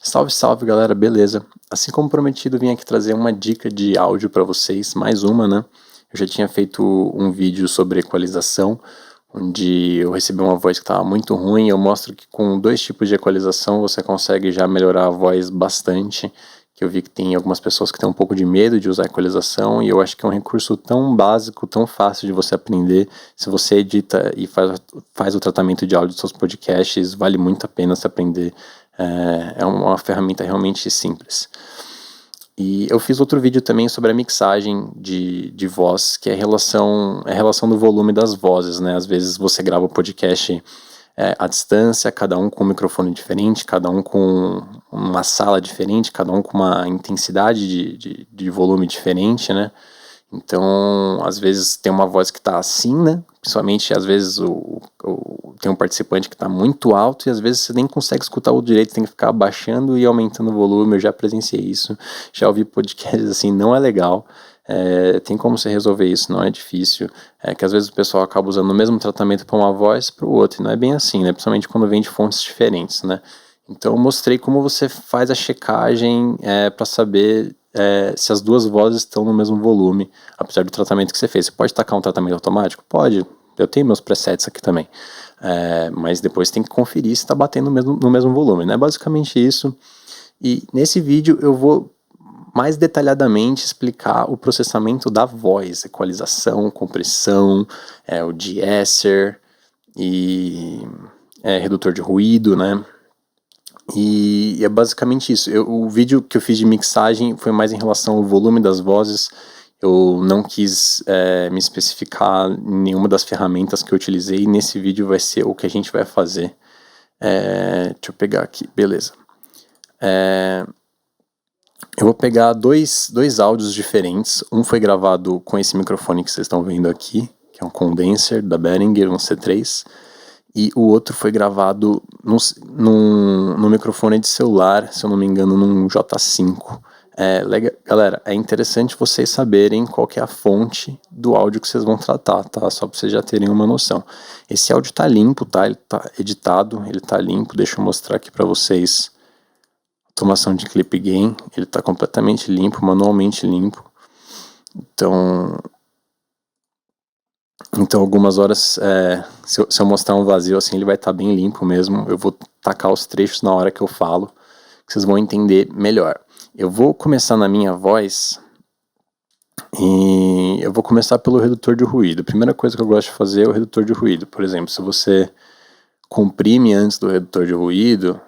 Salve, salve galera, beleza? Assim como prometido, vim aqui trazer uma dica de áudio para vocês, mais uma, né? Eu já tinha feito um vídeo sobre equalização, onde eu recebi uma voz que estava muito ruim. Eu mostro que com 2 tipos de equalização você consegue já melhorar a voz bastante. Que eu vi que tem algumas pessoas que têm um pouco de medo de usar equalização, e eu acho que é um recurso tão básico, tão fácil de você aprender. Se você edita e faz o tratamento de áudio dos seus podcasts, vale muito a pena se aprender. É uma ferramenta realmente simples. E eu fiz outro vídeo também sobre a mixagem de voz, que é a relação do volume das vozes, né? Às vezes você grava o podcast à distância, cada um com um microfone diferente, cada um com uma sala diferente, cada um com uma intensidade de volume diferente, né? Então, às vezes tem uma voz que está assim, né? Principalmente, às vezes, tem um participante que está muito alto e às vezes você nem consegue escutar o direito, tem que ficar abaixando e aumentando o volume. Eu já presenciei isso, já ouvi podcasts assim, não é legal. Tem como você resolver isso, não é difícil. Que às vezes o pessoal acaba usando o mesmo tratamento para uma voz e para o outro, e não é bem assim, né? Principalmente quando vem de fontes diferentes, né? Então eu mostrei como você faz a checagem para saber se as duas vozes estão no mesmo volume, apesar do tratamento que você fez. Você pode tacar um tratamento automático? Pode, eu tenho meus presets aqui também, mas depois tem que conferir se está batendo no mesmo volume, né? Basicamente isso. E nesse vídeo eu vou mais detalhadamente explicar o processamento da voz, equalização, compressão, o de-esser e redutor de ruído, né? E é basicamente isso. O vídeo que eu fiz de mixagem foi mais em relação ao volume das vozes. Eu não quis me especificar em nenhuma das ferramentas que eu utilizei. Nesse vídeo vai ser o que a gente vai fazer. Deixa eu pegar aqui, beleza. Eu vou pegar dois áudios diferentes. Um foi gravado com esse microfone que vocês estão vendo aqui, que é um condenser da Behringer, um C3. E o outro foi gravado no microfone de celular, se eu não me engano, num J5. Galera, é interessante vocês saberem qual que é a fonte do áudio que vocês vão tratar, tá? Só pra vocês já terem uma noção. Esse áudio tá limpo, tá? Ele tá editado, ele tá limpo. Deixa eu mostrar aqui pra vocês. Automação de clip gain, ele tá completamente limpo, manualmente limpo. Então algumas horas, se eu mostrar um vazio assim, ele vai estar bem limpo mesmo. Eu vou tacar os trechos na hora que eu falo, que vocês vão entender melhor. Eu vou começar na minha voz e eu vou começar pelo redutor de ruído. A primeira coisa que eu gosto de fazer é o redutor de ruído. Por exemplo, se você comprime antes do redutor de ruído,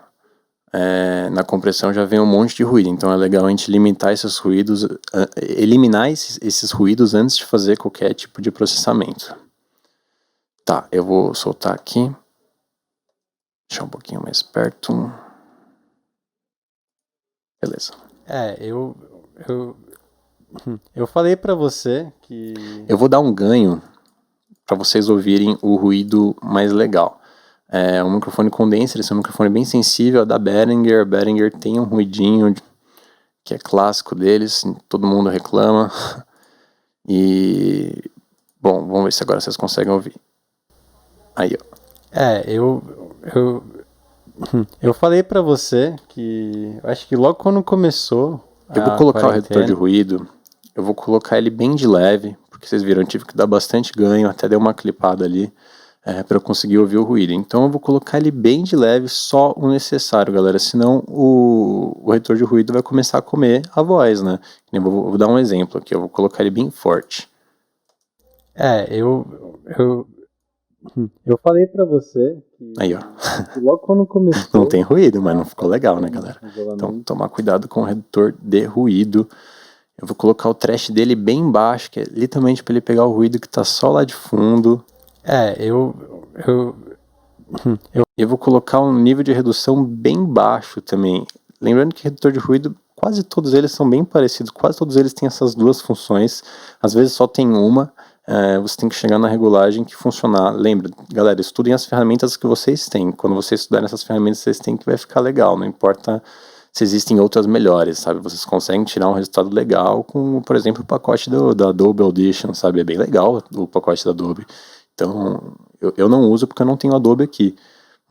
na compressão já vem um monte de ruído, então é legal a gente limitar esses ruídos, eliminar esses ruídos antes de fazer qualquer tipo de processamento. Tá, eu vou soltar aqui, deixar um pouquinho mais perto, beleza. Eu falei pra você que... Eu vou dar um ganho para vocês ouvirem o ruído mais legal. Um microfone condenser, esse é um microfone bem sensível, é da Behringer. A Behringer tem um ruidinho que é clássico deles, todo mundo reclama. E bom, vamos ver se agora vocês conseguem ouvir. Aí, ó. Eu falei pra você que... Acho que logo quando começou eu vou colocar o redutor de ruído, eu vou colocar ele bem de leve, porque vocês viram, eu tive que dar bastante ganho, até dei uma clipada ali, para eu conseguir ouvir o ruído. Então eu vou colocar ele bem de leve, só o necessário, galera, senão o redutor de ruído vai começar a comer a voz, né? Eu vou dar um exemplo aqui, eu vou colocar ele bem forte. Eu falei pra você que... Aí, ó. Logo quando começou... Não tem ruído, mas não ficou legal, né, galera? Então, tomar cuidado com o redutor de ruído. Eu vou colocar o trash dele bem baixo, que é literalmente para ele pegar o ruído que tá só lá de fundo. Eu vou colocar um nível de redução bem baixo também. Lembrando que redutor de ruído, quase todos eles são bem parecidos, quase todos eles têm essas duas funções. Às vezes só tem uma. Você tem que chegar na regulagem que funcionar. Lembra, galera, estudem as ferramentas que vocês têm. Quando vocês estudarem essas ferramentas, vocês têm que vai ficar legal. Não importa se existem outras melhores, sabe? Vocês conseguem tirar um resultado legal com, por exemplo, o pacote da Adobe Audition, sabe? É bem legal o pacote da Adobe. Então, eu não uso porque eu não tenho Adobe aqui.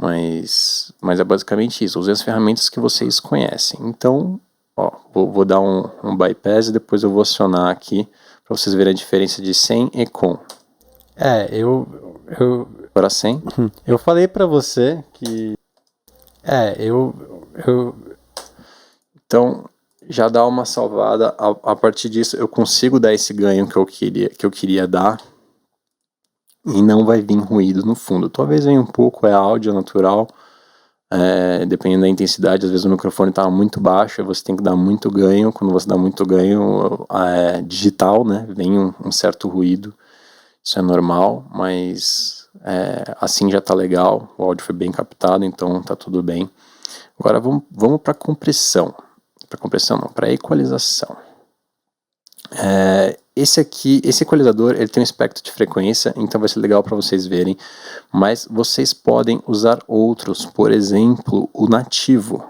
mas é basicamente isso. Usem as ferramentas que vocês conhecem. Então, ó, vou dar um bypass e depois eu vou acionar aqui para vocês verem a diferença de sem e com. Agora sem. Eu falei pra você que... Então, já dá uma salvada. A partir disso, eu consigo dar esse ganho que eu queria dar. E não vai vir ruído no fundo. Talvez venha um pouco, é áudio natural. Dependendo da intensidade, às vezes o microfone está muito baixo, e você tem que dar muito ganho. Quando você dá muito ganho digital, né, vem um certo ruído. Isso é normal, mas assim já está legal. O áudio foi bem captado, então está tudo bem. Agora vamos para compressão. Para compressão não, para equalização. Esse equalizador, ele tem um espectro de frequência, então vai ser legal para vocês verem, mas vocês podem usar outros, por exemplo, o nativo.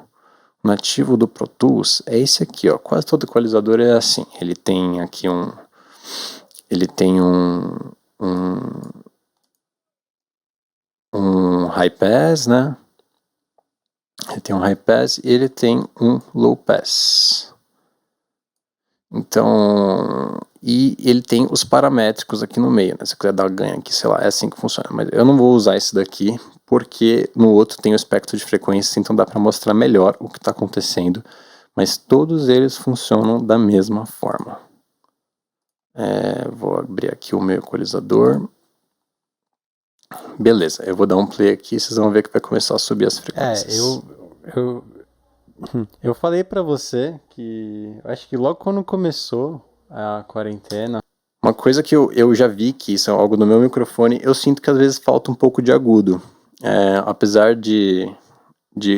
O nativo do Pro Tools é esse aqui, ó. Quase todo equalizador é assim. Ele tem aqui um high pass, né? Ele tem um high pass e ele tem um low pass. Então, e ele tem os paramétricos aqui no meio, né? Se você quiser dar ganho aqui, sei lá, é assim que funciona. Mas eu não vou usar esse daqui, porque no outro tem o espectro de frequência, então dá para mostrar melhor o que está acontecendo. Mas todos eles funcionam da mesma forma. Vou abrir aqui o meu equalizador. Beleza, eu vou dar um play aqui, vocês vão ver que vai começar a subir as frequências. Eu falei pra você que... acho que logo quando começou a quarentena... Uma coisa que eu já vi, que isso é algo no meu microfone, eu sinto que às vezes falta um pouco de agudo. Apesar de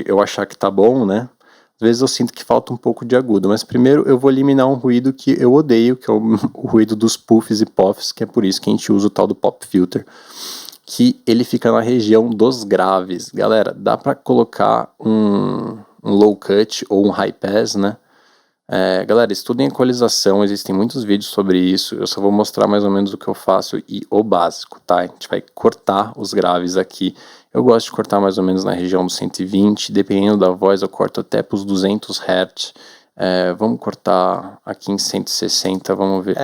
eu achar que tá bom, né? Às vezes eu sinto que falta um pouco de agudo. Mas primeiro eu vou eliminar um ruído que eu odeio, que é o ruído dos puffs e poffs, que é por isso que a gente usa o tal do pop filter. Que ele fica na região dos graves. Galera, dá pra colocar um low cut ou um high pass, né? Galera, estudem equalização, existem muitos vídeos sobre isso, eu só vou mostrar mais ou menos o que eu faço e o básico, tá? A gente vai cortar os graves aqui. Eu gosto de cortar mais ou menos na região dos 120, dependendo da voz eu corto até para os 200 Hz. Vamos cortar aqui em 160, vamos ver.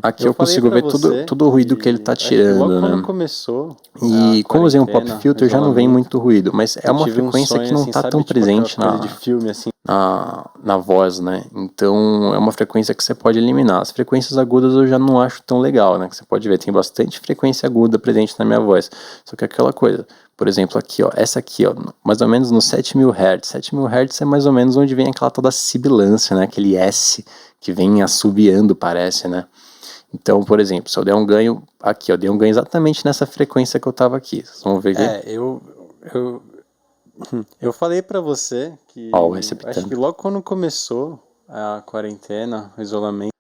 Aqui eu consigo ver todo o ruído que ele tá tirando, né? Quando começou e como eu usei um pop filter, já não vem muito ruído, mas é uma frequência que não tá tão presente na voz, né? Então é uma frequência que você pode eliminar. As frequências agudas eu já não acho tão legal, né? Que você pode ver, tem bastante frequência aguda presente na minha voz. Só que aquela coisa, por exemplo, aqui, ó, essa aqui, ó, mais ou menos nos 7000 Hz. 7000 Hz é mais ou menos onde vem aquela toda sibilância, né? Aquele S que vem assobiando, parece, né? Então, por exemplo, se eu der um ganho aqui, eu dei um ganho exatamente nessa frequência que eu tava aqui. Vocês vão ver aqui. Eu falei pra você que... acho que logo quando começou a quarentena, o isolamento...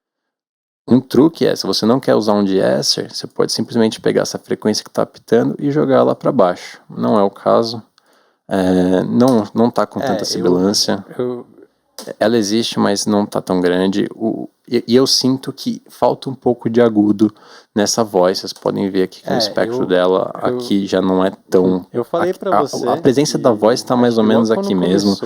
Um truque se você não quer usar um de-esser, você pode simplesmente pegar essa frequência que tá apitando e jogar ela pra baixo. Não é o caso. Não tá com tanta sibilância. Ela existe, mas não tá tão grande. E eu sinto que falta um pouco de agudo nessa voz. Vocês podem ver aqui que o espectro dela aqui já não é tão... Eu falei pra você a presença da voz está mais ou menos aqui mesmo,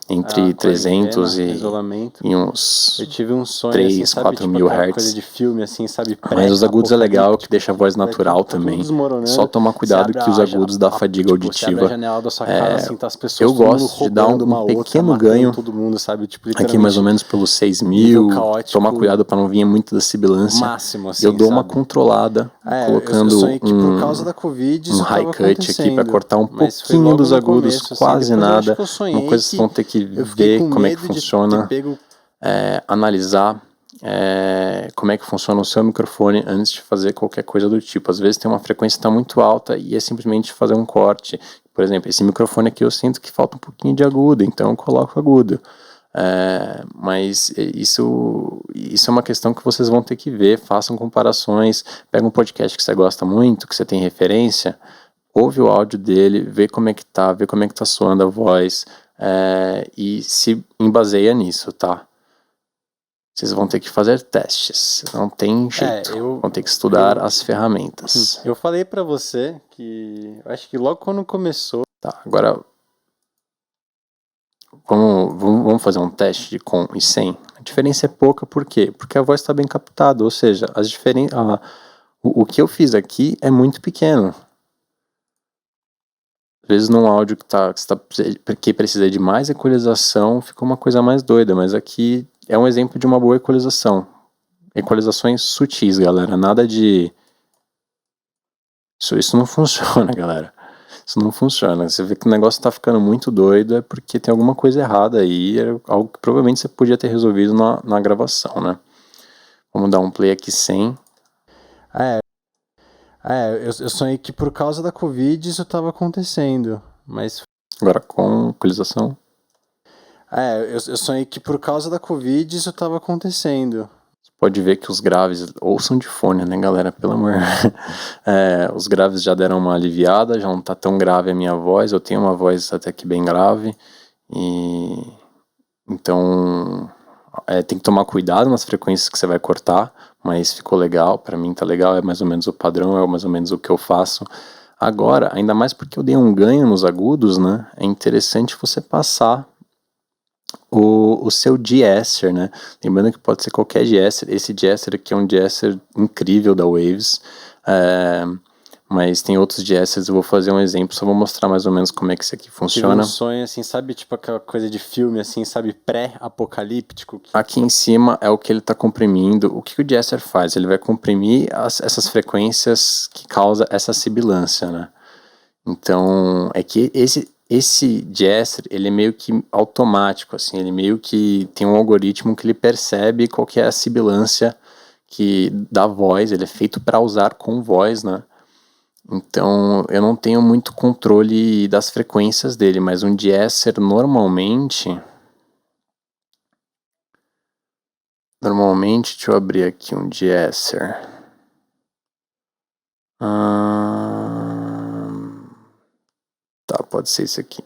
entre 300 e uns eu tive um sonho 3, assim, 4 mil Hz. Coisa de filme, assim, sabe? Mas os agudos é legal, que deixa a voz natural também. Só tomar cuidado que os agudos dá fadiga auditiva. Eu gosto de dar um pequeno ganho aqui mais ou menos pelos 6.000. Tomar cuidado para não vir muito da sibilância. Máximo, assim, eu dou uma controlada, colocando por causa da Covid, um high cut aqui para cortar um pouquinho dos agudos, quase nada. Uma coisa que vocês vão ter que ver como é que funciona, analisar como é que funciona o seu microfone antes de fazer qualquer coisa do tipo. Às vezes tem uma frequência que está muito alta e é simplesmente fazer um corte. Por exemplo, esse microfone aqui eu sinto que falta um pouquinho de agudo, então eu coloco agudo. Mas isso é uma questão que vocês vão ter que ver, façam comparações, pega um podcast que você gosta muito, que você tem referência, ouve o áudio dele, vê como é que tá soando a voz, e se embaseia nisso, tá? Vocês vão ter que fazer testes, não tem jeito, vão ter que estudar as ferramentas. Eu falei pra você que, acho que logo quando começou... Tá, agora vamos fazer um teste de com e sem. A diferença é pouca, por quê? Porque a voz está bem captada, ou seja, o que eu fiz aqui é muito pequeno. Às vezes num áudio que precisa de mais equalização, fica uma coisa mais doida, mas aqui é um exemplo de uma boa equalização. Equalizações sutis, galera, nada de... Isso não funciona, galera. Isso não funciona. Você vê que o negócio tá ficando muito doido, é porque tem alguma coisa errada aí, é algo que provavelmente você podia ter resolvido na gravação, né? Vamos dar um play aqui sem. Eu sonhei que por causa da Covid isso tava acontecendo, mas... Agora com equalização. Eu sonhei que por causa da Covid isso tava acontecendo. Você pode ver que os graves ouçam de fone, né, galera? Pelo amor. Os graves já deram uma aliviada, já não tá tão grave a minha voz. Eu tenho uma voz até que bem grave. Então, tem que tomar cuidado nas frequências que você vai cortar. Mas ficou legal, pra mim tá legal. É mais ou menos o padrão, é mais ou menos o que eu faço. Agora, ainda mais porque eu dei um ganho nos agudos, né? É interessante você passar o seu de-esser, né? Lembrando que pode ser qualquer de-esser. Esse de-esser aqui é um de-esser incrível da Waves, mas tem outros de-essers. Eu vou fazer um exemplo, só vou mostrar mais ou menos como é que isso aqui funciona. Tive um sonho assim, sabe, tipo aquela coisa de filme assim, sabe, pré-apocalíptico. Aqui em cima é o que ele está comprimindo. O que o de-esser faz? Ele vai comprimir essas frequências que causam essa sibilância, né? Então, é que esse de-esser, ele é meio que automático, assim, ele meio que tem um algoritmo que ele percebe qual que é a sibilância da voz, ele é feito para usar com voz, né? Então, eu não tenho muito controle das frequências dele, mas um de-esser normalmente, deixa eu abrir aqui um de-esser. Tá, pode ser isso aqui.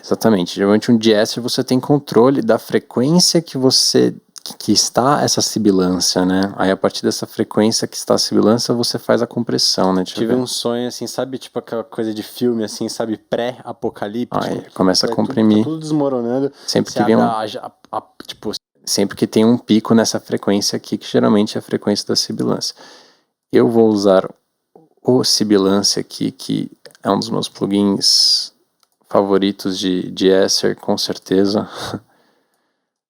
Exatamente. Geralmente um de-esser você tem controle da frequência que está essa sibilância, né? Aí a partir dessa frequência que está a sibilância, você faz a compressão, né? Tive um sonho assim, sabe, tipo aquela coisa de filme assim, sabe, pré-apocalíptico. Aí começa a comprimir. Tá tudo desmoronando. Sempre que vem sempre que tem um pico nessa frequência aqui, que geralmente é a frequência da sibilância. Eu vou usar o sibilância aqui, que é um dos meus plugins favoritos de esser, com certeza.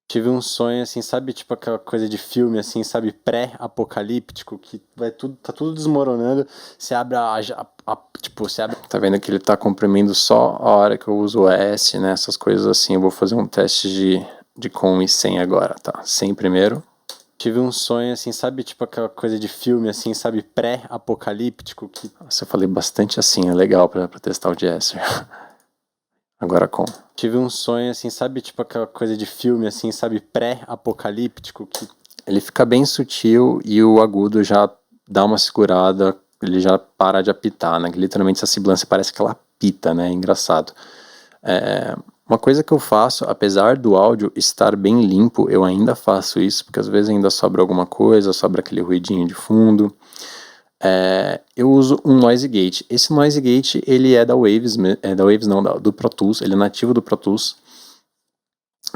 Tive um sonho assim, sabe, tipo aquela coisa de filme assim, sabe, pré-apocalíptico, que tá tudo desmoronando, você abre Tá vendo que ele tá comprimindo só a hora que eu uso o S, né, essas coisas assim. Eu vou fazer um teste de com e sem agora, tá? Sem primeiro. Tive um sonho assim, sabe, tipo aquela coisa de filme assim, sabe, pré-apocalíptico, que... Nossa, eu falei bastante assim, é legal pra testar o de-esser. Agora com. Tive um sonho assim, sabe, tipo aquela coisa de filme assim, sabe, pré-apocalíptico, que... Ele fica bem sutil e o agudo já dá uma segurada, ele já para de apitar, né? Literalmente essa sibilância parece que ela apita, né? É engraçado. Uma coisa que eu faço, apesar do áudio estar bem limpo, eu ainda faço isso, porque às vezes ainda sobra alguma coisa, sobra aquele ruidinho de fundo. Eu uso um noise gate. Esse noise gate, ele é da Waves, do Pro Tools, ele é nativo do Pro Tools.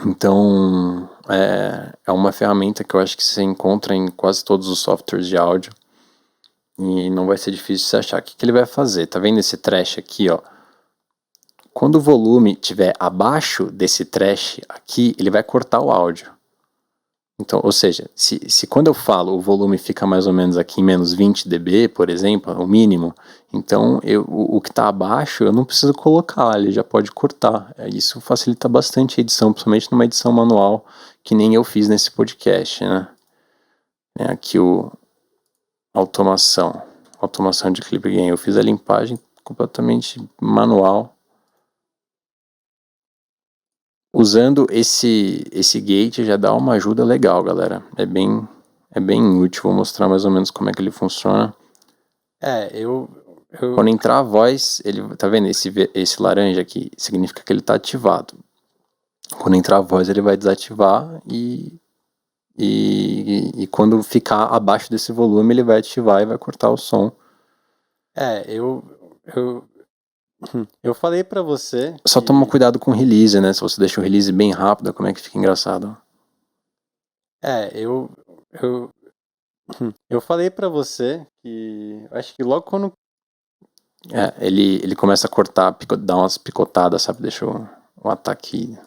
Então, é uma ferramenta que eu acho que você encontra em quase todos os softwares de áudio. E não vai ser difícil você achar. O que ele vai fazer? Tá vendo esse trash aqui, ó? Quando o volume estiver abaixo desse trash aqui, ele vai cortar o áudio. Então, ou seja, se quando eu falo o volume fica mais ou menos aqui em menos 20 dB, por exemplo, o mínimo, então o que está abaixo eu não preciso colocar, ele já pode cortar. Isso facilita bastante a edição, principalmente numa edição manual, que nem eu fiz nesse podcast, né? Aqui automação de clip gain. Eu fiz a limpagem completamente manual. Usando esse gate já dá uma ajuda legal, galera. É bem útil. Vou mostrar mais ou menos como é que ele funciona. Quando entrar a voz, ele tá vendo esse laranja aqui? Significa que ele tá ativado. Quando entrar a voz, ele vai desativar e quando ficar abaixo desse volume, ele vai ativar e vai cortar o som. Eu falei pra você Só que... toma cuidado com o release, né? Se você deixa o release bem rápido, como é que fica engraçado? Eu falei pra você que... Acho que logo quando... Ele começa a cortar, dar umas picotadas, sabe? Deixa o ataque...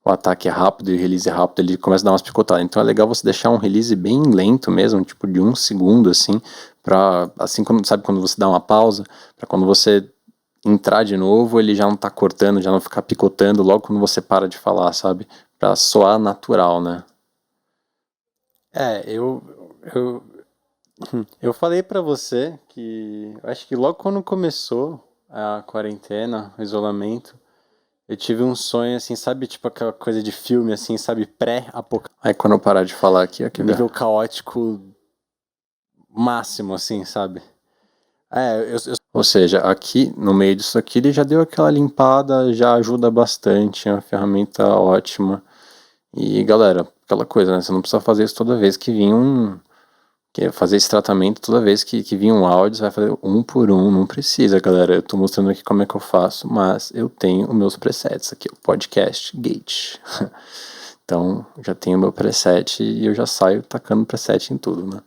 O ataque é rápido e o release é rápido, ele começa a dar umas picotadas. Então é legal você deixar um release bem lento mesmo, tipo de 1 segundo, assim, pra... Assim, sabe quando você dá uma pausa? Pra quando você entrar de novo, ele já não tá cortando, já não ficar picotando logo quando você para de falar, sabe? Pra soar natural, né? Eu falei pra você que... Acho que logo quando começou a quarentena, o isolamento, eu tive um sonho, assim, sabe? Tipo aquela coisa de filme, assim, sabe? Pré-apocalipse. Aí quando eu parar de falar aqui, ó, que Nível caótico máximo, assim, sabe? Ou seja, aqui, no meio disso aqui, ele já deu aquela limpada, já ajuda bastante, é uma ferramenta ótima. E galera, aquela coisa, né? Você não precisa fazer isso toda vez que vir fazer esse tratamento toda vez que vir um áudio, você vai fazer um por um, não precisa, galera. Eu tô mostrando aqui como é que eu faço, mas eu tenho os meus presets aqui, o podcast Gate. Então, já tenho o meu preset e eu já saio tacando preset em tudo, né?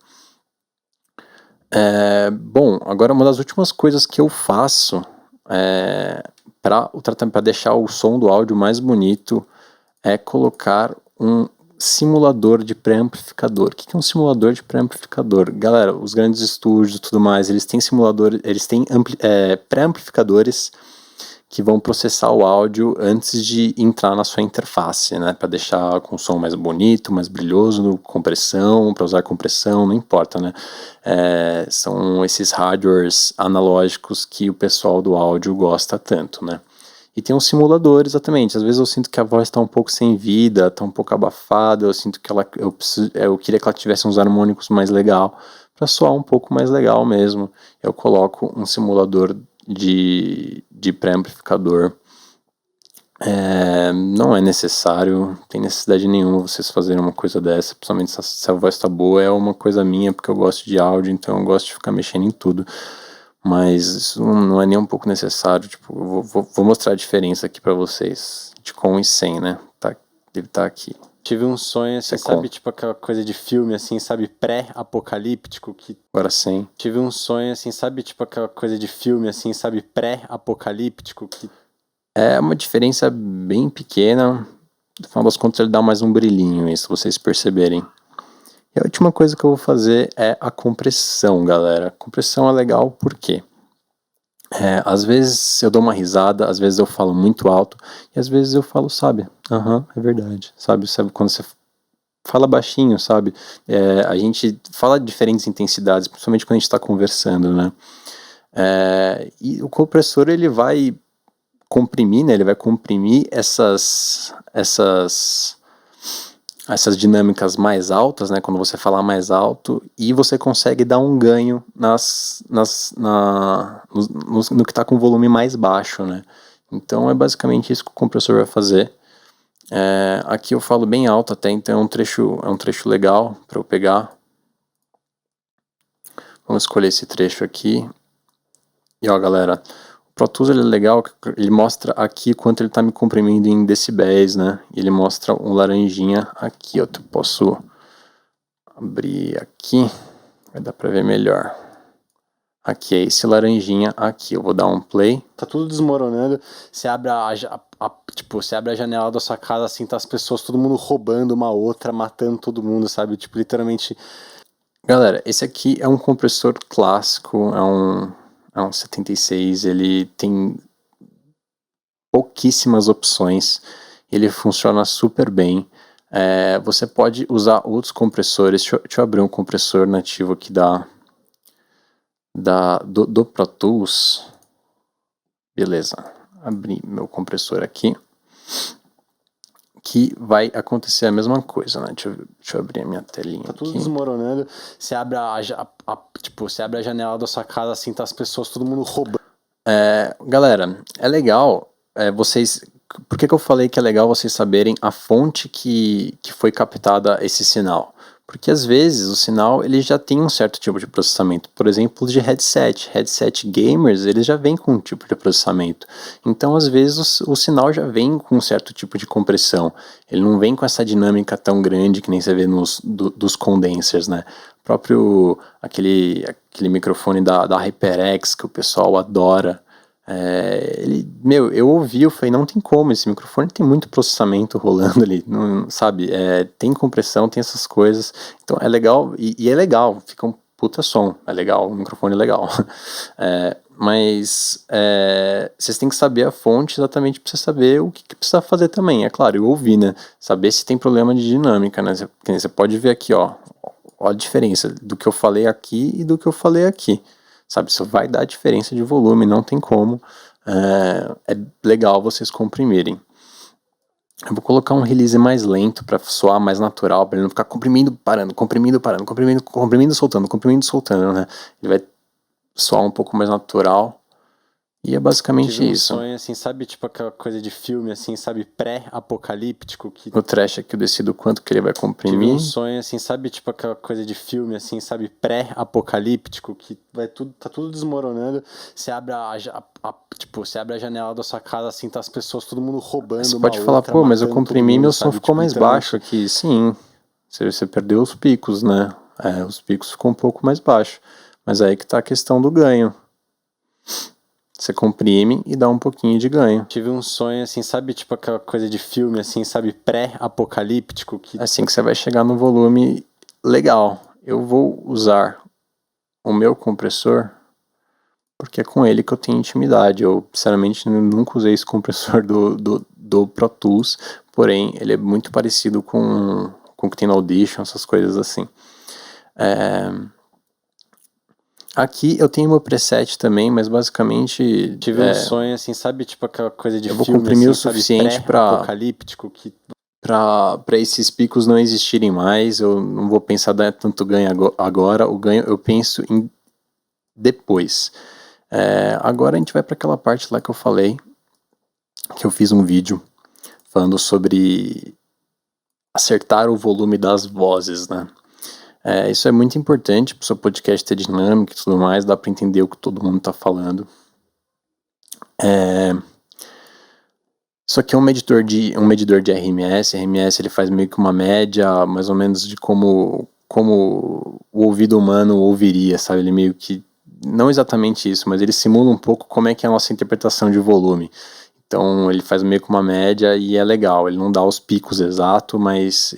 Bom, agora uma das últimas coisas que eu faço para deixar o som do áudio mais bonito é colocar um simulador de pré-amplificador. O que é um simulador de pré-amplificador? Galera, os grandes estúdios e tudo mais, eles têm simuladores, eles têm pré-amplificadores que vão processar o áudio antes de entrar na sua interface, né, para deixar com o som mais bonito, mais brilhoso, compressão, para usar compressão, não importa, né, são esses hardwares analógicos que o pessoal do áudio gosta tanto, né. E tem um simulador, exatamente. Às vezes eu sinto que a voz está um pouco sem vida, está um pouco abafada, eu sinto que eu queria que ela tivesse uns harmônicos mais legal, para soar um pouco mais legal mesmo. Eu coloco um simulador de pré-amplificador. Não é necessário, não tem necessidade nenhuma vocês fazerem uma coisa dessa, principalmente se a voz está boa, é uma coisa minha, porque eu gosto de áudio, então eu gosto de ficar mexendo em tudo. Mas isso não é nem um pouco necessário, tipo, eu vou mostrar a diferença aqui pra vocês, de com e sem, né, ele tá aqui. Tive um sonho, assim, sabe, tipo aquela coisa de filme, assim, sabe, pré-apocalíptico, Agora sem. Tive um sonho, assim, sabe, tipo aquela coisa de filme, assim, sabe, pré-apocalíptico, É uma diferença bem pequena, no final das contas ele dá mais um brilhinho, se vocês perceberem. E a última coisa que eu vou fazer é a compressão, galera. Compressão é legal porque às vezes eu dou uma risada, às vezes eu falo muito alto, e às vezes eu falo, sabe, é verdade, sabe quando você fala baixinho, sabe, a gente fala de diferentes intensidades, principalmente quando a gente está conversando, né, e o compressor ele vai comprimir, né, ele vai comprimir essas dinâmicas mais altas, né, quando você falar mais alto, e você consegue dar um ganho no que está com volume mais baixo, né. Então é basicamente isso que o compressor vai fazer. Aqui eu falo bem alto até, então é um trecho legal para eu pegar. Vamos escolher esse trecho aqui. E ó, galera, o Pro Tools ele é legal, ele mostra aqui quanto ele está me comprimindo em decibéis, né? E ele mostra um laranjinha aqui, ó. Eu posso abrir aqui, vai dar para ver melhor. Aqui é esse laranjinha aqui, eu vou dar um play. Tá tudo desmoronando, você abre você abre a janela da sua casa, assim, tá as pessoas, todo mundo roubando uma outra, matando todo mundo, sabe, tipo, literalmente... Galera, esse aqui é um compressor clássico, é um 76, ele tem pouquíssimas opções, ele funciona super bem. Você pode usar outros compressores, deixa eu abrir um compressor nativo aqui do Pro Tools. Beleza, abri meu compressor aqui, que vai acontecer a mesma coisa, né? Deixa eu abrir a minha telinha aqui. Tá tudo aqui. desmoronando, você abre você abre a janela da sua casa, assim, tá as pessoas, todo mundo roubando. Galera, é legal vocês por que eu falei que é legal vocês saberem a fonte que foi captada esse sinal? Porque às vezes o sinal ele já tem um certo tipo de processamento, por exemplo, de headset gamers, eles já vêm com um tipo de processamento. Então, às vezes o sinal já vem com um certo tipo de compressão. Ele não vem com essa dinâmica tão grande que nem você vê dos condensers, né? O próprio aquele microfone da HyperX que o pessoal adora. Eu ouvi, eu falei, não tem como, esse microfone tem muito processamento rolando ali, não, sabe, tem compressão, tem essas coisas, então é legal, e é legal, fica um puta som, é legal, o microfone é legal, mas vocês têm que saber a fonte exatamente para você saber o que precisa fazer também, é claro, eu ouvi, né, saber se tem problema de dinâmica, né, você pode ver aqui, ó a diferença do que eu falei aqui e do que eu falei aqui. Sabe, isso vai dar diferença de volume, não tem como. É legal vocês comprimirem. Eu vou colocar um release mais lento para soar mais natural, para ele não ficar comprimindo, parando, comprimindo, soltando, né? Ele vai soar um pouco mais natural. E é basicamente Tive um isso. sonho, assim, sabe, tipo aquela coisa de filme, assim, sabe, pré-apocalíptico que... No trash aqui eu decido quanto que ele vai comprimir. Tive um sonho, assim, sabe, tipo aquela coisa de filme, assim, sabe, pré-apocalíptico que tá tudo desmoronando, você abre você abre a janela da sua casa, assim, tá as pessoas, todo mundo roubando. Você pode falar, pô, mas eu comprimi, meu som ficou mais baixo aqui. Sim, você perdeu os picos, né? Os picos ficam um pouco mais baixo. Mas aí que tá a questão do ganho. Você comprime e dá um pouquinho de ganho. Tive um sonho, assim, sabe, tipo aquela coisa de filme, assim, sabe, pré-apocalíptico que... Assim que você vai chegar no volume legal. Eu vou usar o meu compressor porque é com ele que eu tenho intimidade. Eu, sinceramente, nunca usei esse compressor do Pro Tools, porém, ele é muito parecido com o que tem no Audition, essas coisas assim. Aqui eu tenho meu preset também, mas basicamente... Tive um sonho, assim, sabe, tipo aquela coisa de eu filme, vou comprimir assim, o suficiente pré-apocalíptico que... para esses picos não existirem mais. Eu não vou pensar dar tanto ganho agora, o ganho eu penso em depois. Agora a gente vai para aquela parte lá que eu falei, que eu fiz um vídeo falando sobre acertar o volume das vozes, né? Isso é muito importante para o seu podcast ter dinâmica e tudo mais, dá para entender o que todo mundo está falando. Isso aqui é um medidor de RMS. RMS ele faz meio que uma média, mais ou menos, de como o ouvido humano ouviria, sabe? Ele meio que, não exatamente isso, mas ele simula um pouco como é que é a nossa interpretação de volume. Então ele faz meio que uma média e é legal. Ele não dá os picos exatos, mas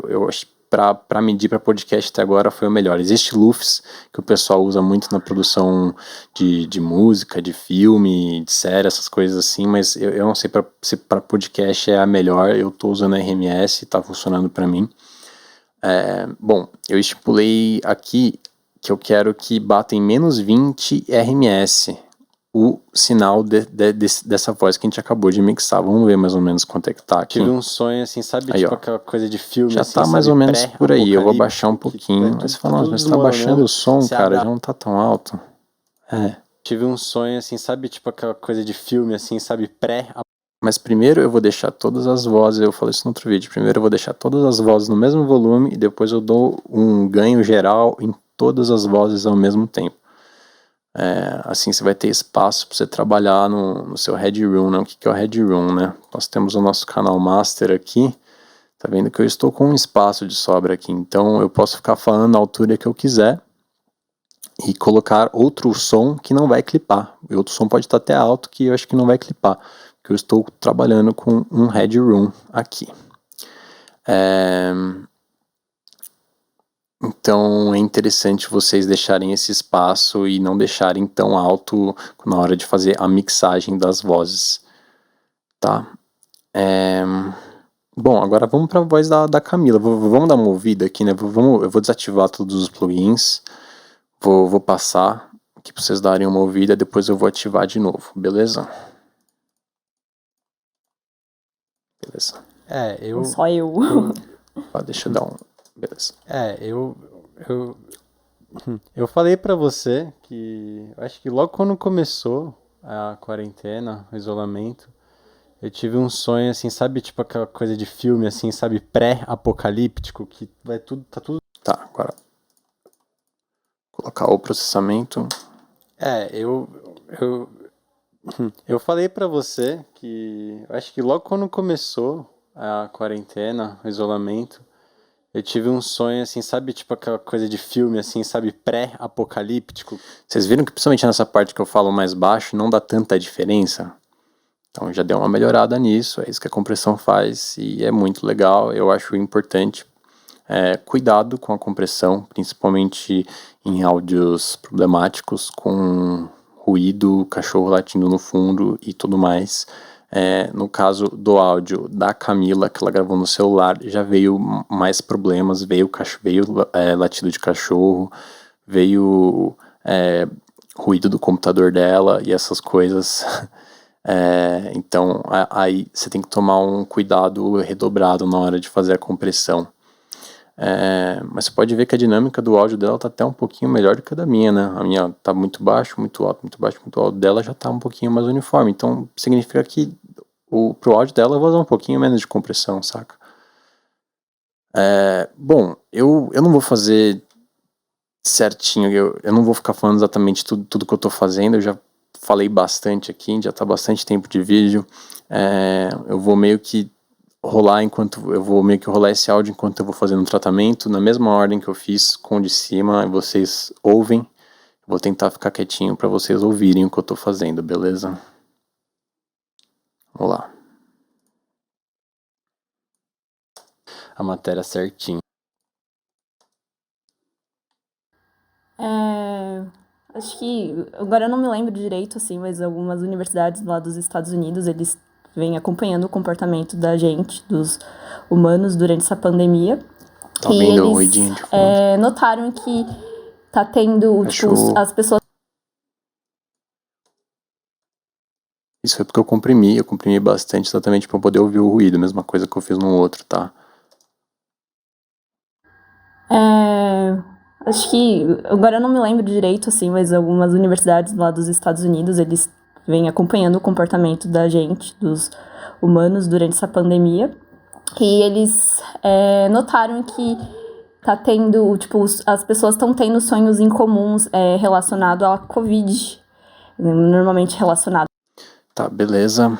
eu acho para medir para podcast até agora foi o melhor. Existe LUFS, que o pessoal usa muito na produção de música, de filme, de série, essas coisas assim, mas eu não sei se para podcast é a melhor. Eu estou usando a RMS, está funcionando para mim. Bom, eu estipulei aqui que eu quero que bata em menos 20 RMS o sinal dessa voz que a gente acabou de mixar. Vamos ver mais ou menos quanto é que tá aqui. Tive um sonho, assim, sabe, aí, tipo aquela coisa de filme, já assim, tá mais ou menos por aí. Eu vou baixar um pouquinho. Mas você fala, nossa, mas tá baixando o som, cara, já não tá tão alto. Tive um sonho, assim, sabe, tipo aquela coisa de filme, assim, sabe, Mas primeiro eu vou deixar todas as vozes, eu falei isso no outro vídeo, primeiro eu vou deixar todas as vozes no mesmo volume e depois eu dou um ganho geral em todas as vozes ao mesmo tempo. Assim você vai ter espaço para você trabalhar no seu headroom, né? O que é o headroom, né? Nós temos o nosso canal master aqui, tá vendo que eu estou com um espaço de sobra aqui, então eu posso ficar falando na altura que eu quiser e colocar outro som que não vai clipar. E outro som pode estar até alto que eu acho que não vai clipar, porque eu estou trabalhando com um headroom aqui. Então é interessante vocês deixarem esse espaço e não deixarem tão alto na hora de fazer a mixagem das vozes, tá? Bom, agora vamos para a voz da Camila. Vamos dar uma ouvida aqui, né? Eu vou desativar todos os plugins, vou passar aqui para vocês darem uma ouvida, depois eu vou ativar de novo, beleza? Beleza. Só eu. Deixa eu dar um... Beleza. Eu falei pra você que, eu acho que logo quando começou a quarentena, o isolamento, Eu tive um sonho assim, sabe, tipo aquela coisa de filme assim, sabe, pré-apocalíptico, que vai tudo, tá tudo. Tá, agora colocar o processamento. Eu eu falei pra você que eu acho que logo quando começou a quarentena, o isolamento, eu tive um sonho assim, sabe, tipo aquela coisa de filme assim, sabe, pré-apocalíptico. Vocês viram que principalmente nessa parte que eu falo mais baixo não dá tanta diferença? Então já deu uma melhorada nisso, é isso que a compressão faz e é muito legal. Eu acho importante cuidado com a compressão, principalmente em áudios problemáticos, com ruído, cachorro latindo no fundo e tudo mais. No caso do áudio da Camila, que ela gravou no celular, já veio mais problemas, veio latido de cachorro, veio ruído do computador dela e essas coisas. Então aí você tem que tomar um cuidado redobrado na hora de fazer a compressão. Mas você pode ver que a dinâmica do áudio dela tá até um pouquinho melhor do que a da minha, né? A minha tá muito baixo, muito alto, muito baixo, muito alto. Dela já tá um pouquinho mais uniforme. Então significa que pro áudio dela eu vou usar um pouquinho menos de compressão, saca? Bom, eu não vou fazer certinho, eu não vou ficar falando exatamente tudo que eu tô fazendo. Eu já falei bastante aqui, já tá bastante tempo de vídeo. Eu vou meio que rolar esse áudio enquanto eu vou fazendo o tratamento, na mesma ordem que eu fiz com o de cima, vocês ouvem. Vou tentar ficar quietinho para vocês ouvirem o que eu tô fazendo, beleza? Vamos lá. A matéria certinho. Acho que, agora eu não me lembro direito, assim, mas algumas universidades lá dos Estados Unidos, eles vêm acompanhando o comportamento da gente, dos humanos, durante essa pandemia. Tá e vendo o eles ruidinho de fundo? notaram que tá tendo, tipo, Cachorro. as pessoas... Isso foi porque eu comprimi bastante exatamente para poder ouvir o ruído, mesma coisa que eu fiz no outro, tá? Acho que, agora eu não me lembro direito, assim, mas algumas universidades lá dos Estados Unidos, eles vêm acompanhando o comportamento da gente, dos humanos, durante essa pandemia. E eles notaram que tá tendo, tipo, as pessoas estão tendo sonhos incomuns relacionados à Covid, normalmente relacionado. Tá, beleza.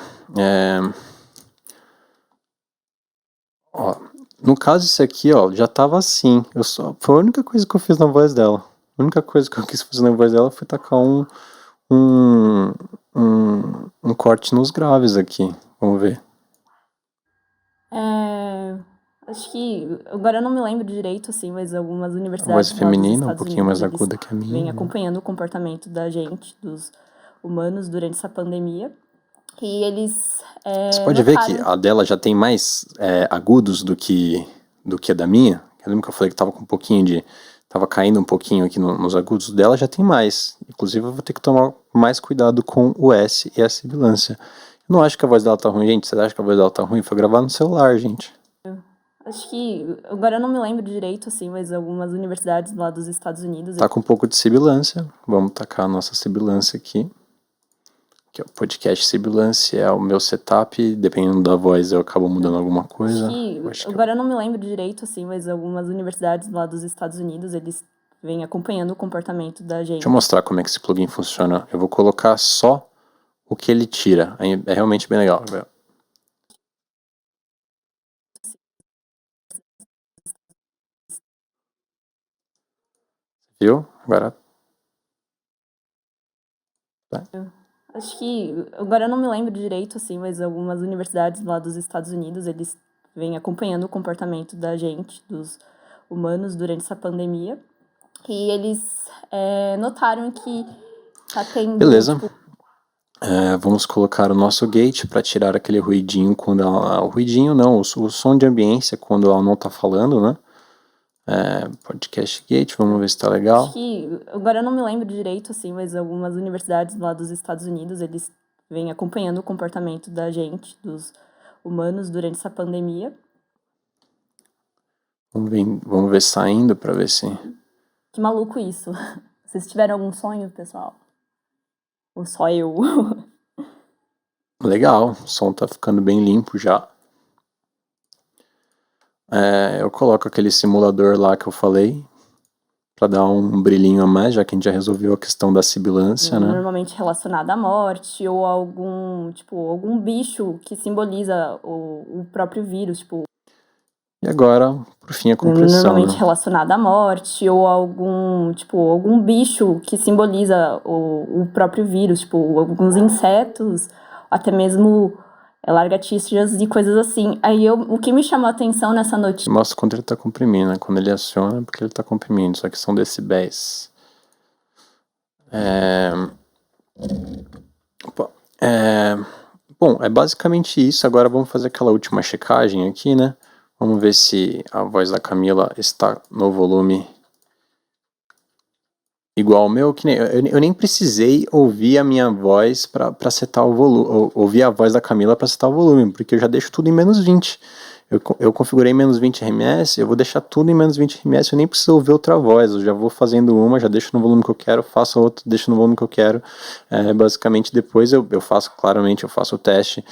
Ó, no caso esse aqui, ó, já tava assim. Foi a única coisa que eu fiz na voz dela. A única coisa que eu quis fazer na voz dela foi tacar um corte nos graves aqui. Vamos ver. Acho que, agora eu não me lembro direito, assim, mas algumas A universidades voz lá dos feminina, um Estados pouquinho Unidos, mais eles aguda que a minha. vêm né? acompanhando o comportamento da gente, dos humanos, durante essa pandemia. E eles Você pode ver que a dela já tem mais agudos do que a da minha. Eu lembro que eu falei que tava com um pouquinho de... Tava caindo um pouquinho aqui nos agudos dela, já tem mais. Inclusive eu vou ter que tomar mais cuidado com o S e a sibilância. Eu não acho que a voz dela tá ruim, gente. Vocês acham que a voz dela tá ruim? Foi gravar no celular, gente. Acho que, agora eu não me lembro direito, assim, mas algumas universidades lá dos Estados Unidos... Tá com um pouco de sibilância. Vamos tacar a nossa sibilância aqui. Que é o podcast sibilância, é o meu setup. Dependendo da voz eu acabo mudando alguma coisa. Acho que, agora eu não me lembro direito, assim, mas algumas universidades lá dos Estados Unidos, eles vêm acompanhando o comportamento da gente. Deixa eu mostrar como é que esse plugin funciona. Eu vou colocar só o que ele tira. Aí é realmente bem legal. Viu? Agora... Acho que, agora eu não me lembro direito, assim, mas algumas universidades lá dos Estados Unidos, eles vêm acompanhando o comportamento da gente, dos humanos, durante essa pandemia. E eles notaram que tá tendo... Beleza. Tipo, Vamos colocar o nosso gate para tirar aquele ruidinho quando ela... O ruidinho não, o som de ambiência quando ela não tá falando, né? Podcast gate, vamos ver se tá legal. Acho que, agora eu não me lembro direito, assim, mas algumas universidades lá dos Estados Unidos, eles vêm acompanhando o comportamento da gente, dos humanos, durante essa pandemia. Vamos ver saindo para ver se... Que maluco isso. Vocês tiveram algum sonho, pessoal? Ou só eu? Legal, o som tá ficando bem limpo já. Eu coloco aquele simulador lá que eu falei, para dar um brilhinho a mais, já que a gente já resolveu a questão da sibilância, né? Normalmente relacionado à morte ou algum bicho que simboliza o próprio vírus, tipo. E agora, por fim, a compressão, Normalmente né? relacionado à morte ou algum bicho que simboliza o próprio vírus, tipo alguns insetos, até mesmo lagartixas e coisas assim. Aí o que me chamou a atenção nessa notícia. Mostra quando ele tá comprimindo, né? Quando ele aciona é porque ele tá comprimindo, só que são decibéis. Bom, é basicamente isso. Agora vamos fazer aquela última checagem aqui, né? Vamos ver se a voz da Camila está no volume igual ao meu. Que nem, eu nem precisei ouvir a minha voz para setar o volume, ouvir a voz da Camila para setar o volume, porque eu já deixo tudo em menos 20. Eu configurei menos 20 RMS, eu vou deixar tudo em menos 20 RMS, eu nem preciso ouvir outra voz, eu já vou fazendo uma, já deixo no volume que eu quero, faço outra, deixo no volume que eu quero. Basicamente depois eu faço, claramente, eu faço o teste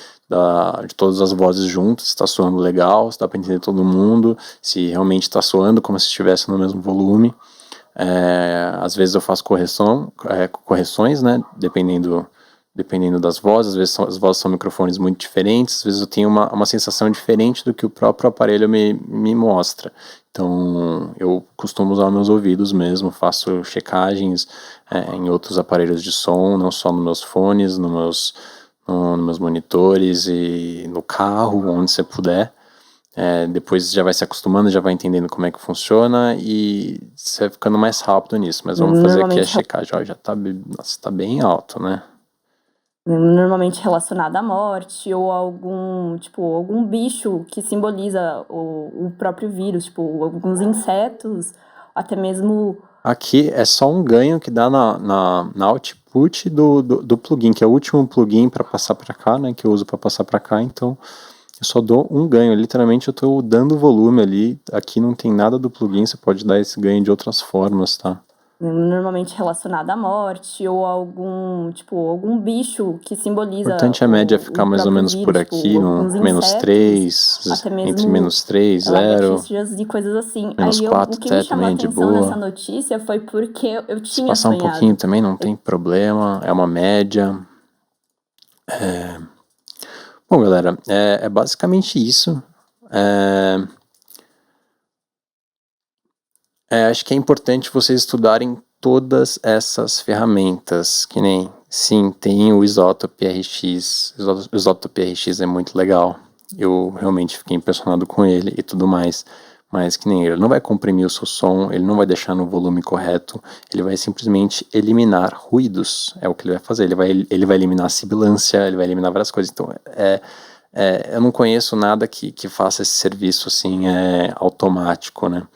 de todas as vozes juntas, se está soando legal, se dá para entender todo mundo, se realmente está soando como se estivesse no mesmo volume. Às vezes eu faço correções, né, dependendo das vozes, às vezes as vozes são microfones muito diferentes, às vezes eu tenho uma sensação diferente do que o próprio aparelho me mostra. Então eu costumo usar meus ouvidos mesmo, faço checagens em outros aparelhos de som, não só nos meus fones, nos meus monitores e no carro, onde você puder. Depois já vai se acostumando, já vai entendendo como é que funciona e você vai ficando mais rápido nisso. Mas vamos fazer aqui a checagem. Ó, já tá bem alto, né? Normalmente relacionado à morte ou algum bicho que simboliza o próprio vírus, tipo alguns insetos, até mesmo. Aqui é só um ganho que dá na output do plugin, que é o último plugin para passar para cá, né? Que eu uso para passar para cá, então eu só dou um ganho, literalmente eu estou dando volume ali, aqui não tem nada do plugin, você pode dar esse ganho de outras formas, tá? Normalmente relacionado à morte ou algum bicho que simboliza. O importante é a média ficar mais ou menos por aqui, no menos 3, entre menos 3, 0, e coisas assim. menos 4 até também de boa. Nessa notícia foi porque eu tinha se passar um pouquinho também não tem problema, é uma média. Bom, galera, é basicamente isso. Acho que é importante vocês estudarem todas essas ferramentas, que nem, sim, tem o Isotope RX, o Isotope RX é muito legal, eu realmente fiquei impressionado com ele e tudo mais, mas que nem ele não vai comprimir o seu som, ele não vai deixar no volume correto, ele vai simplesmente eliminar ruídos, é o que ele vai fazer, ele vai eliminar a sibilância, ele vai eliminar várias coisas, então eu não conheço nada que faça esse serviço assim automático, né?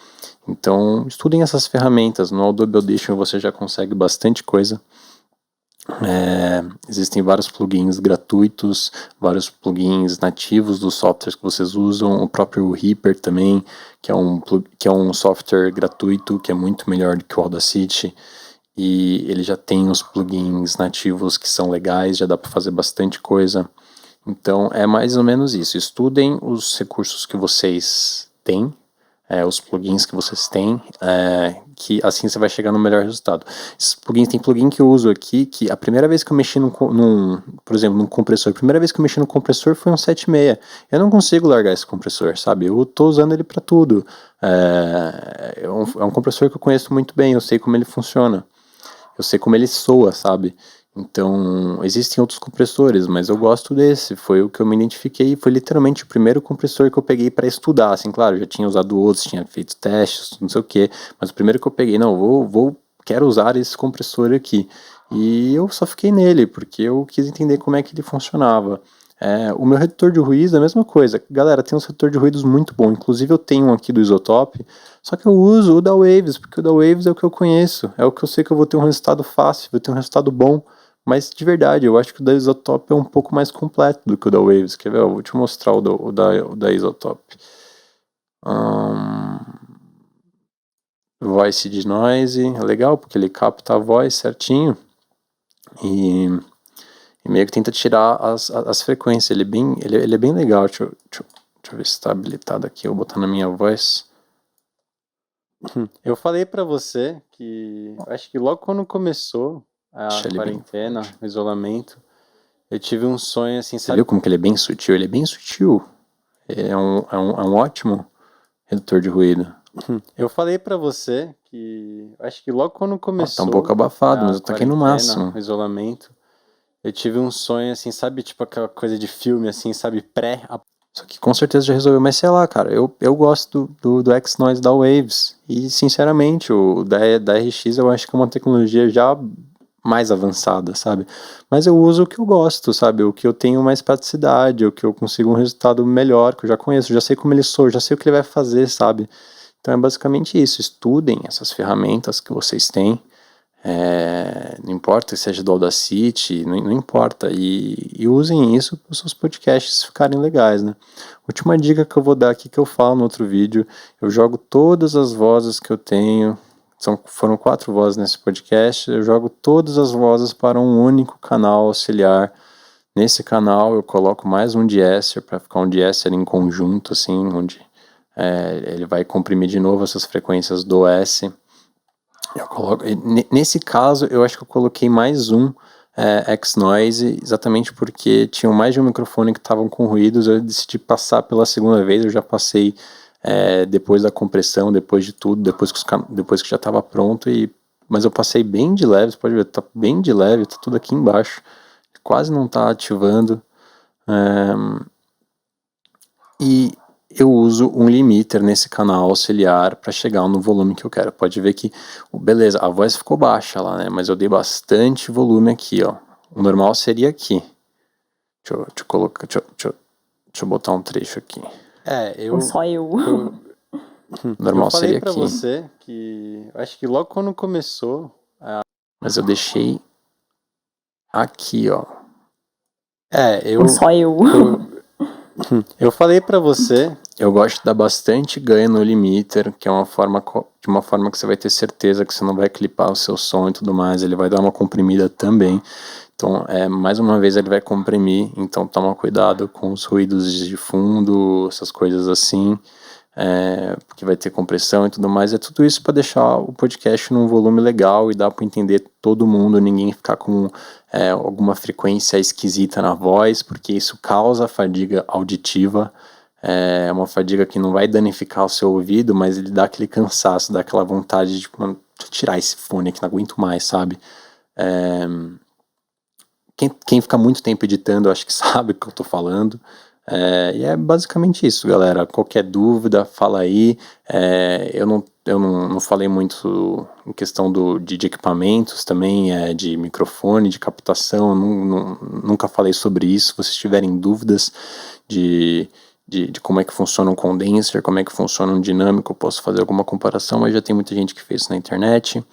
Então, estudem essas ferramentas. No Adobe Audition você já consegue bastante coisa. Existem vários plugins gratuitos, vários plugins nativos dos softwares que vocês usam. O próprio Reaper também, que é um software gratuito, que é muito melhor do que o Audacity. E ele já tem os plugins nativos que são legais, já dá para fazer bastante coisa. Então, é mais ou menos isso. Estudem os recursos que vocês têm, os plugins que vocês têm, que assim você vai chegar no melhor resultado. Esses plugins, tem plugin que eu uso aqui, que a primeira vez que eu mexi por exemplo, num compressor, a primeira vez que eu mexi no compressor foi um 7.6. Eu não consigo largar esse compressor, sabe? Eu tô usando ele para tudo. É um compressor que eu conheço muito bem, eu sei como ele funciona. Eu sei como ele soa, sabe? Então, existem outros compressores, mas eu gosto desse, foi o que eu me identifiquei, foi literalmente o primeiro compressor que eu peguei para estudar, assim, claro, eu já tinha usado outros, tinha feito testes, não sei o que, mas o primeiro que eu peguei, não, quero usar esse compressor aqui, e eu só fiquei nele, porque eu quis entender como é que ele funcionava. O meu redutor de ruídos é a mesma coisa, galera, tem um redutor de ruídos muito bom, inclusive eu tenho um aqui do Isotope, só que eu uso o da Waves, porque o da Waves é o que eu conheço, é o que eu sei que eu vou ter um resultado fácil, vou ter um resultado bom. Mas de verdade, eu acho que o da Isotope é um pouco mais completo do que o da Waves. Quer ver? Eu vou te mostrar o da Isotope. Voice de Noise, é legal porque ele capta a voz certinho. E e meio que tenta tirar as frequências. Ele é bem legal. Deixa eu ver se está habilitado aqui. Eu vou botar na minha voz. Eu falei pra você que acho que logo quando começou a Deixa ele bem quarentena, o isolamento, eu tive um sonho assim, Você sabe? viu como que ele é bem sutil? Ele é bem sutil. É um ótimo redutor de ruído. Eu falei pra você que acho que logo quando Ó, tá começou um pouco abafado, a mas eu tô aqui no quarentena, máximo. o isolamento, eu tive um sonho assim, sabe, tipo aquela coisa de filme assim, sabe, pré. Só que com certeza já resolveu, mas sei lá, cara, eu gosto do X-Noise da Waves. E sinceramente, o da RX eu acho que é uma tecnologia já mais avançada, sabe? Mas eu uso o que eu gosto, sabe? O que eu tenho mais praticidade, o que eu consigo um resultado melhor, que eu já conheço, já sei como ele soa, já sei o que ele vai fazer, sabe? Então é basicamente isso. Estudem essas ferramentas que vocês têm. Não importa se seja do Audacity, não importa. E usem isso para os seus podcasts ficarem legais, né? Última dica que eu vou dar aqui, que eu falo no outro vídeo, eu jogo todas as vozes que eu tenho. Foram 4 vozes nesse podcast. Eu jogo todas as vozes para um único canal auxiliar. Nesse canal eu coloco mais um de-esser para ficar um de-esser em conjunto, assim, onde ele vai comprimir de novo essas frequências do S. Nesse caso, eu acho que eu coloquei mais um X-Noise, exatamente porque tinham mais de um microfone que estavam com ruídos. Eu decidi passar pela segunda vez. Eu já passei depois da compressão, depois de tudo, depois que já estava pronto. Mas eu passei bem de leve, você pode ver, tá bem de leve, tá tudo aqui embaixo, quase não tá ativando. E eu uso um limiter nesse canal auxiliar para chegar no volume que eu quero. Pode ver que, beleza, a voz ficou baixa lá, né? Mas eu dei bastante volume aqui, ó. O normal seria aqui. Deixa eu botar um trecho aqui. Ou só eu. O normal Eu falei seria pra aqui. você que acho que logo quando começou. Mas eu deixei aqui, ó. Ou só eu. Eu falei pra você. Eu gosto de dar bastante ganho no limiter, que é uma forma que você vai ter certeza que você não vai clipar o seu som e tudo mais. Ele vai dar uma comprimida também. Então, mais uma vez ele vai comprimir, então toma cuidado com os ruídos de fundo, essas coisas assim, porque vai ter compressão e tudo mais. É tudo isso para deixar o podcast num volume legal e dar para entender todo mundo, ninguém ficar com alguma frequência esquisita na voz, porque isso causa fadiga auditiva. É uma fadiga que não vai danificar o seu ouvido, mas ele dá aquele cansaço, dá aquela vontade de tipo, tirar esse fone aqui, não aguento mais, sabe? Quem fica muito tempo editando, acho que sabe o que eu tô falando. E é basicamente isso, galera. Qualquer dúvida, fala aí. Eu não falei muito em questão de equipamentos também, de microfone, de captação. Nunca falei sobre isso. Se vocês tiverem dúvidas de como é que funciona um condenser, como é que funciona um dinâmico, eu posso fazer alguma comparação, mas já tem muita gente que fez isso na internet.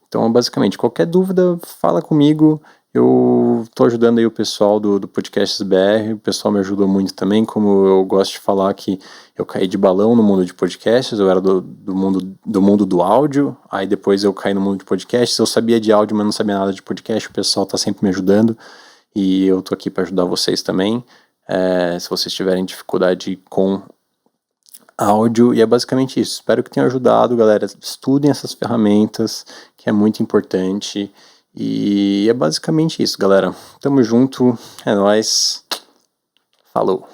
Então, basicamente, qualquer dúvida, fala comigo. Eu tô ajudando aí o pessoal do Podcasts BR, o pessoal me ajudou muito também, como eu gosto de falar que eu caí de balão no mundo de podcasts, eu era do mundo do áudio, aí depois eu caí no mundo de podcasts, eu sabia de áudio, mas não sabia nada de podcast, o pessoal tá sempre me ajudando, e eu tô aqui para ajudar vocês também, se vocês tiverem dificuldade com áudio, e é basicamente isso. Espero que tenha ajudado, galera. Estudem essas ferramentas, que é muito importante. E é basicamente isso, galera. Tamo junto, é nóis. Falou.